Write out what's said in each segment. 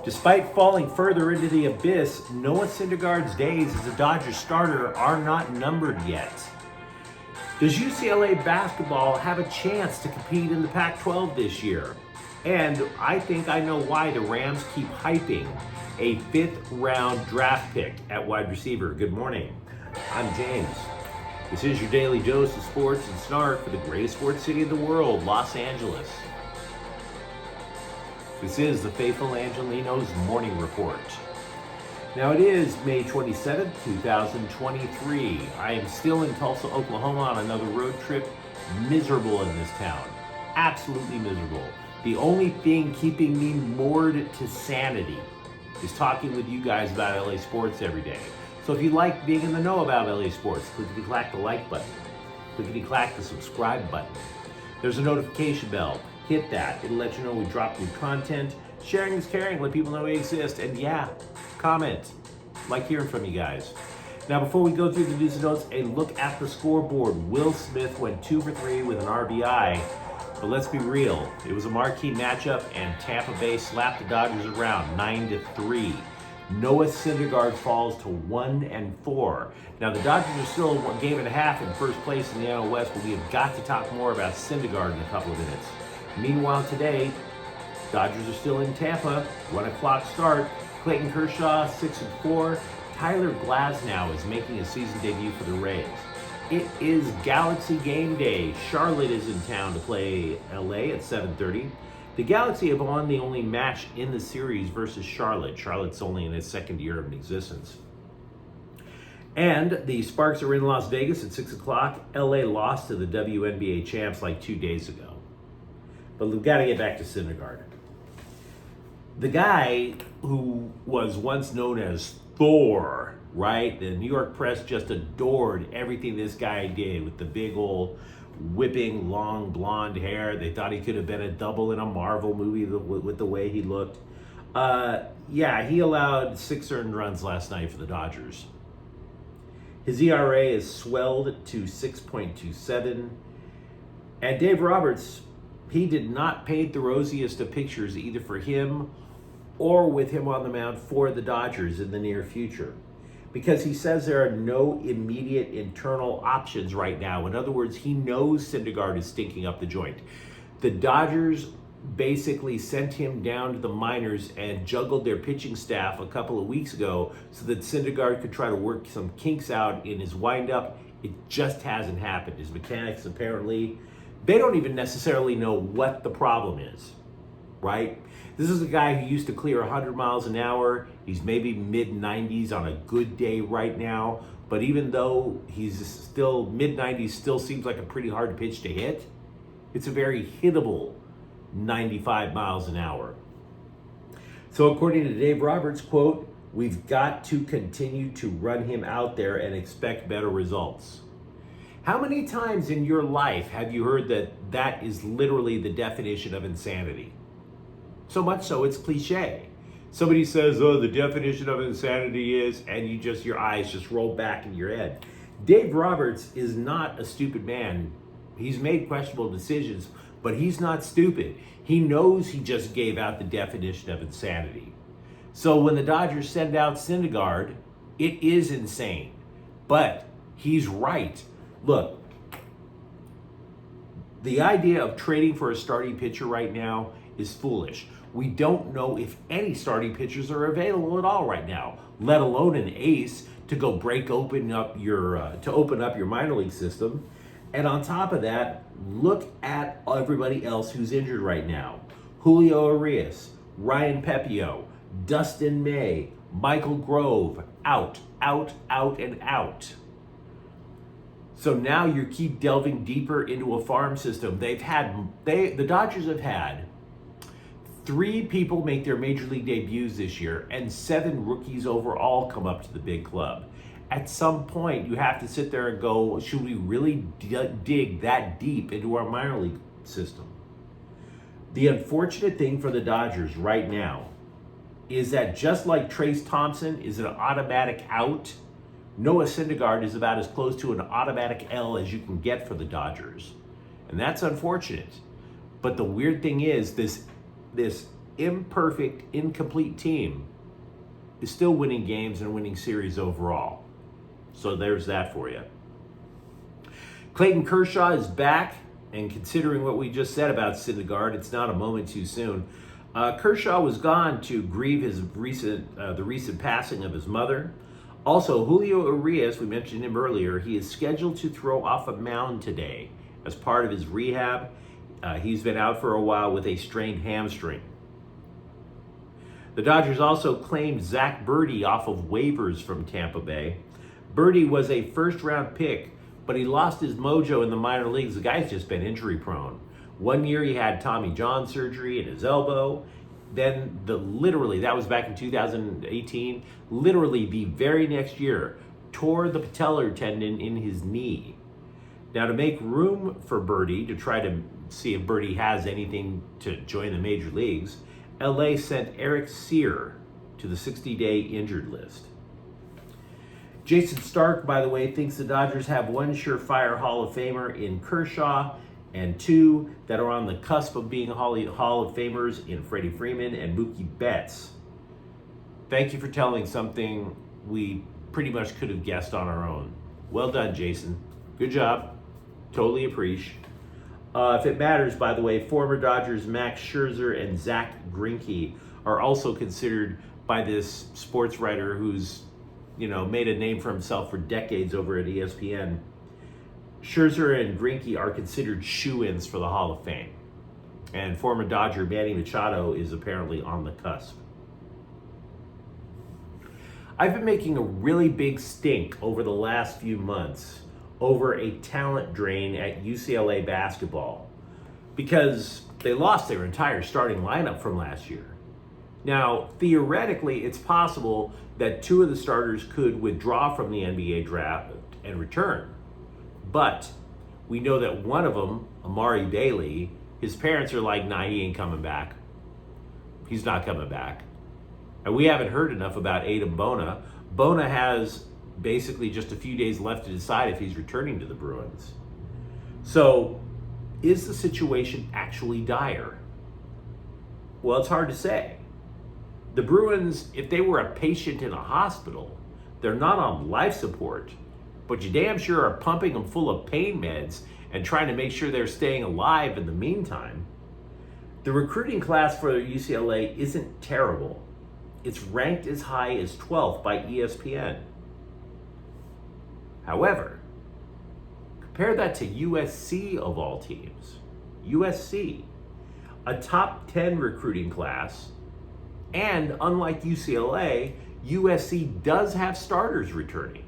Despite falling further into the abyss, Noah Syndergaard's days as a Dodgers starter are not numbered yet. Does UCLA basketball have a chance to compete in the Pac-12 this year? And I think I know why the Rams keep hyping a 5th round draft pick at wide receiver. Good morning. I'm James. This is your daily dose of sports and snark for the greatest sports city in the world, Los Angeles. This is the faithful Angelenos Morning Report. Now it is May 27th, 2023. I am still in Tulsa, Oklahoma on another road trip. Miserable in this town. Absolutely miserable. The only thing keeping me moored to sanity is talking with you guys about LA sports every day. So if you like being in the know about LA sports, clickety-clack the like button. Clickety-clack the subscribe button. There's a notification bell. Hit that. It'll let you know we drop new content. Sharing is caring. Let people know we exist. And yeah, comment. Like hearing from you guys. Now, before we go through the news and notes, a look at the scoreboard. Will Smith went 2 for 3 with an RBI. But let's be real. It was a marquee matchup, and Tampa Bay slapped the Dodgers around 9-3. Noah Syndergaard falls to 1-4. Now, the Dodgers are still a game and a half in first place in the NL West, but we have got to talk more about Syndergaard in a couple of minutes. Meanwhile, today, Dodgers are still in Tampa, 1 o'clock start. Clayton Kershaw, 6-4. Tyler Glasnow is making a season debut for the Rays. It is Galaxy game day. Charlotte is in town to play LA at 7:30. The Galaxy have won the only match in the series versus Charlotte. Charlotte's only in its second year of existence. And the Sparks are in Las Vegas at 6 o'clock. LA lost to the WNBA champs like 2 days ago. But we've got to get back to Syndergaard. The guy who was once known as Thor, right? The New York press just adored everything this guy did with the big old whipping long blonde hair. They thought he could have been a double in a Marvel movie with the way he looked. He allowed 6 earned runs last night for the Dodgers. His ERA is swelled to 6.27. And Dave Roberts, he did not paint the rosiest of pictures either for him or with him on the mound for the Dodgers in the near future, because he says there are no immediate internal options right now. In other words, he knows Syndergaard is stinking up the joint. The Dodgers basically sent him down to the minors and juggled their pitching staff a couple of weeks ago so that Syndergaard could try to work some kinks out in his windup. It just hasn't happened. His mechanics apparently, they don't even necessarily know what the problem is, right? This is a guy who used to clear 100 miles an hour. He's maybe mid-90s on a good day right now. But even though he's still mid-90s, still seems like a pretty hard pitch to hit. It's a very hittable 95 miles an hour. So according to Dave Roberts, quote, "We've got to continue to run him out there and expect better results." How many times in your life have you heard that that is literally the definition of insanity? So much so it's cliche. Somebody says, "Oh, the definition of insanity is," and your eyes just roll back in your head. Dave Roberts is not a stupid man. He's made questionable decisions, but he's not stupid. He knows he just gave out the definition of insanity. So when the Dodgers send out Syndergaard, it is insane. But he's right. Look, the idea of trading for a starting pitcher right now is foolish. We don't know if any starting pitchers are available at all right now, let alone an ace to go open up your minor league system. And on top of that, look at everybody else who's injured right now. Julio Urias, Ryan Pepio, Dustin May, Michael Grove, out, and out. So now you keep delving deeper into a farm system. The Dodgers have had 3 people make their major league debuts this year, and 7 rookies overall come up to the big club. At some point, you have to sit there and go, should we really dig that deep into our minor league system? The unfortunate thing for the Dodgers right now is that just like Trace Thompson is an automatic out, Noah Syndergaard is about as close to an automatic L as you can get for the Dodgers. And that's unfortunate. But the weird thing is this imperfect, incomplete team is still winning games and winning series overall. So there's that for you. Clayton Kershaw is back, and considering what we just said about Syndergaard, it's not a moment too soon. Kershaw was gone to grieve the recent passing of his mother. Also, Julio Urias, we mentioned him earlier, he is scheduled to throw off a mound today as part of his rehab. He's been out for a while with a strained hamstring. The Dodgers also claimed Zach Birdy off of waivers from Tampa Bay. Birdy was a first-round pick, but he lost his mojo in the minor leagues. The guy's just been injury-prone. One year he had Tommy John surgery in his elbow. Then that was back in 2018. Literally the very next year, tore the patellar tendon in his knee. Now, to make room for Birdy, to try to see if Birdy has anything to join the major leagues, LA sent Eric Sear to the 60-day injured list. Jason Stark, by the way, thinks the Dodgers have one surefire Hall of Famer in Kershaw and two that are on the cusp of being Hall of Famers in Freddie Freeman and Mookie Betts. Thank you for telling something we pretty much could have guessed on our own. Well done, Jason. Good job. Totally appreciate. If it matters, by the way, former Dodgers Max Scherzer and Zach Greinke are also considered by this sports writer who's, made a name for himself for decades over at ESPN. Scherzer and Greinke are considered shoo-ins for the Hall of Fame. And former Dodger Manny Machado is apparently on the cusp. I've been making a really big stink over the last few months over a talent drain at UCLA basketball because they lost their entire starting lineup from last year. Now, theoretically, it's possible that two of the starters could withdraw from the NBA draft and return. But we know that one of them, Amari Bailey, his parents are like, nah, he ain't coming back. He's not coming back. And we haven't heard enough about Adam Bona. Bona has basically just a few days left to decide if he's returning to the Bruins. So, is the situation actually dire? Well, it's hard to say. The Bruins, if they were a patient in a hospital, they're not on life support, but you damn sure are pumping them full of pain meds and trying to make sure they're staying alive in the meantime. The recruiting class for UCLA isn't terrible. It's ranked as high as 12th by ESPN. However, compare that to USC of all teams. USC, a top 10 recruiting class, and unlike UCLA, USC does have starters returning.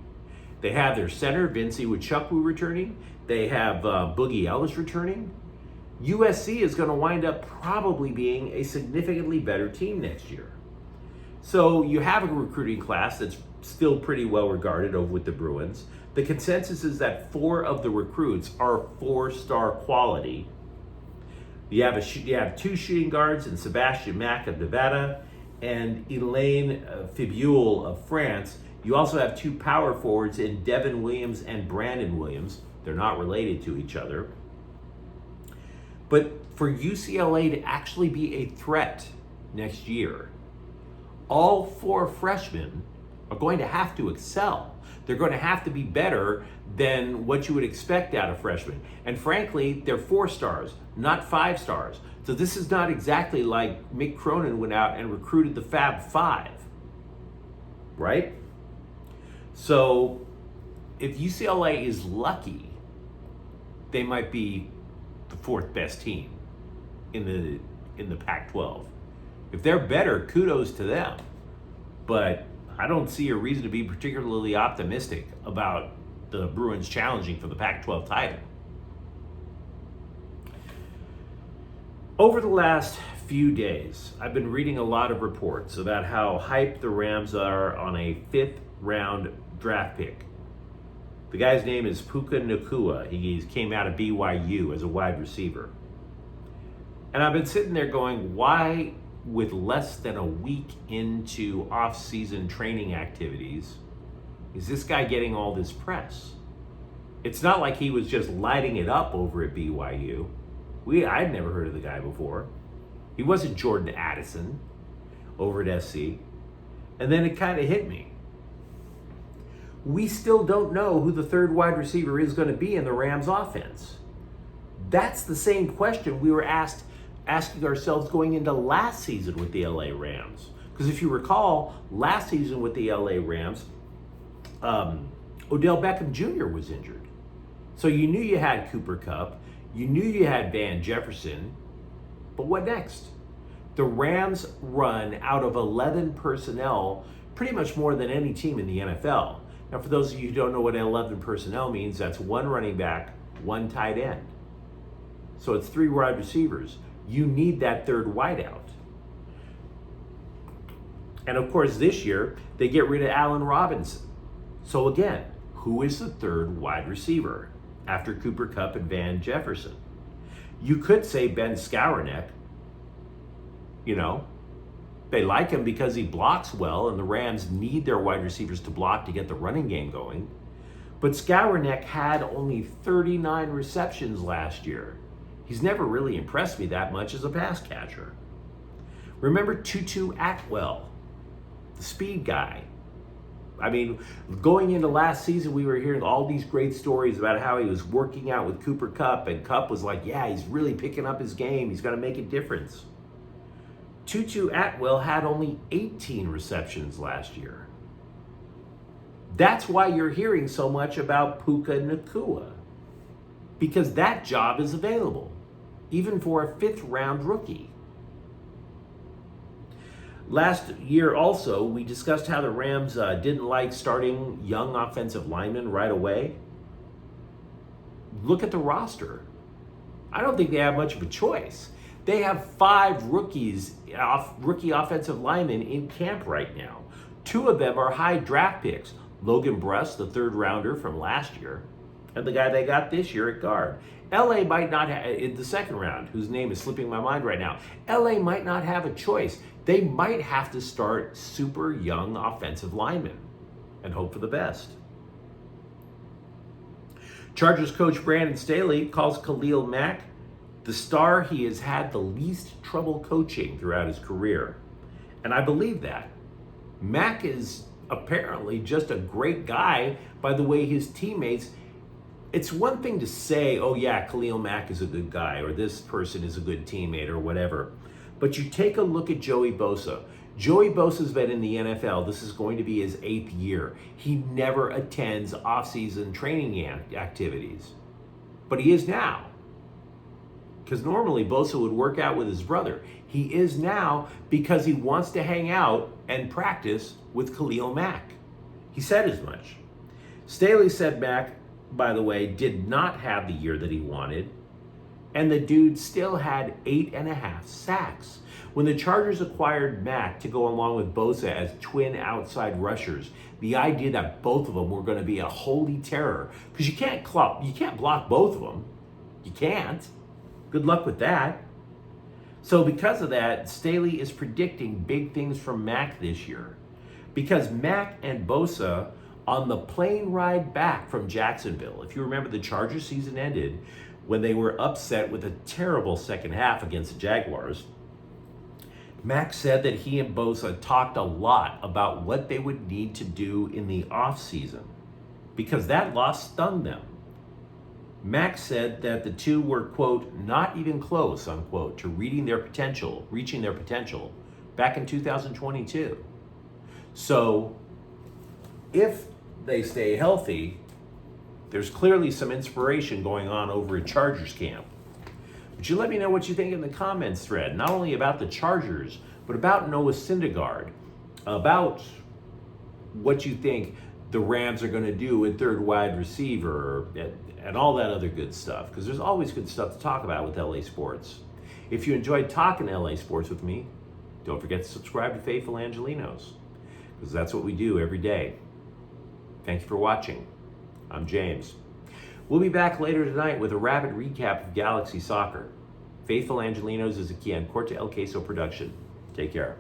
They have their center, Vincey Iwuchukwu, returning. They have Boogie Ellis returning. USC is going to wind up probably being a significantly better team next year. So you have a recruiting class that's still pretty well regarded over with the Bruins. The consensus is that 4 of the recruits are 4-star quality. You have 2 shooting guards in Sebastian Mack of Nevada and Elaine Fibule of France. You also have 2 power forwards in Devin Williams and Brandon Williams. They're not related to each other. But for UCLA to actually be a threat next year, all 4 freshmen are going to have to excel. They're going to have to be better than what you would expect out of freshmen. And frankly, they're 4 stars, not 5 stars. So this is not exactly like Mick Cronin went out and recruited the Fab Five, right? So if UCLA is lucky, they might be the 4th best team in the Pac-12. If they're better, kudos to them. But I don't see a reason to be particularly optimistic about the Bruins challenging for the Pac-12 title. Over the last few days, I've been reading a lot of reports about how hyped the Rams are on a 5th-round draft pick. The guy's name is Puka Nacua. He came out of BYU as a wide receiver. And I've been sitting there going, why, with less than a week into off-season training activities, is this guy getting all this press? It's not like he was just lighting it up over at BYU. I'd never heard of the guy before. He wasn't Jordan Addison over at SC. And then it kind of hit me. We still don't know who the third wide receiver is going to be in the Rams offense. That's the same question we were asking ourselves going into last season with the LA Rams. Because if you recall, last season with the LA Rams, Odell Beckham Jr. was injured. So you knew you had Cooper Kupp, you knew you had Van Jefferson, but what next? The Rams run out of 11 personnel pretty much more than any team in the NFL. Now, for those of you who don't know what 11 personnel means, that's one running back, one tight end. So it's 3 wide receivers. You need that third wideout. And of course, this year, they get rid of Allen Robinson. So again, who is the third wide receiver after Cooper Kupp and Van Jefferson? You could say Ben Skowronek. You know, they like him because he blocks well, and the Rams need their wide receivers to block to get the running game going. But Skowronek had only 39 receptions last year. He's never really impressed me that much as a pass catcher. Remember Tutu Atwell, the speed guy. I mean, going into last season, we were hearing all these great stories about how he was working out with Cooper Kupp, and Kupp was like, yeah, he's really picking up his game. He's going to make a difference. Tutu Atwell had only 18 receptions last year. That's why you're hearing so much about Puka Nacua, because that job is available, even for a 5th round rookie. Last year also, we discussed how the Rams didn't like starting young offensive linemen right away. Look at the roster. I don't think they have much of a choice. They have 5 rookie offensive linemen in camp right now. 2 of them are high draft picks. Logan Bruss, the 3rd rounder from last year, and the guy they got this year at guard. LA might not have, in the 2nd round, whose name is slipping my mind right now, LA might not have a choice. They might have to start super young offensive linemen and hope for the best. Chargers coach Brandon Staley calls Khalil Mack the star he has had the least trouble coaching throughout his career. And I believe that. Mack is apparently just a great guy by the way his teammates. It's one thing to say, oh yeah, Khalil Mack is a good guy, or this person is a good teammate, or whatever. But you take a look at Joey Bosa. Joey Bosa's been in the NFL. This is going to be his 8th year. He never attends off-season training activities. But he is now. Because normally Bosa would work out with his brother. He is now because he wants to hang out and practice with Khalil Mack. He said as much. Staley said Mack, by the way, did not have the year that he wanted, and the dude still had 8.5 sacks. When the Chargers acquired Mack to go along with Bosa as twin outside rushers, the idea that both of them were going to be a holy terror, because you can't block both of them. You can't. Good luck with that. So because of that, Staley is predicting big things from Mack this year. Because Mack and Bosa, on the plane ride back from Jacksonville, if you remember, the Chargers season ended when they were upset with a terrible second half against the Jaguars. Mack said that he and Bosa talked a lot about what they would need to do in the offseason because that loss stung them. Mack said that the two were, quote, not even close, unquote, to reaching their potential back in 2022. So if they stay healthy, there's clearly some inspiration going on over at Chargers camp. But you let me know what you think in the comments thread, not only about the Chargers, but about Noah Syndergaard, about what you think the Rams are going to do with third wide receiver and all that other good stuff, because there's always good stuff to talk about with LA Sports. If you enjoyed talking LA Sports with me, don't forget to subscribe to Faithful Angelenos, because that's what we do every day. Thank you for watching. I'm James. We'll be back later tonight with a rapid recap of Galaxy Soccer. Faithful Angelenos is a Kian Corte El Queso production. Take care.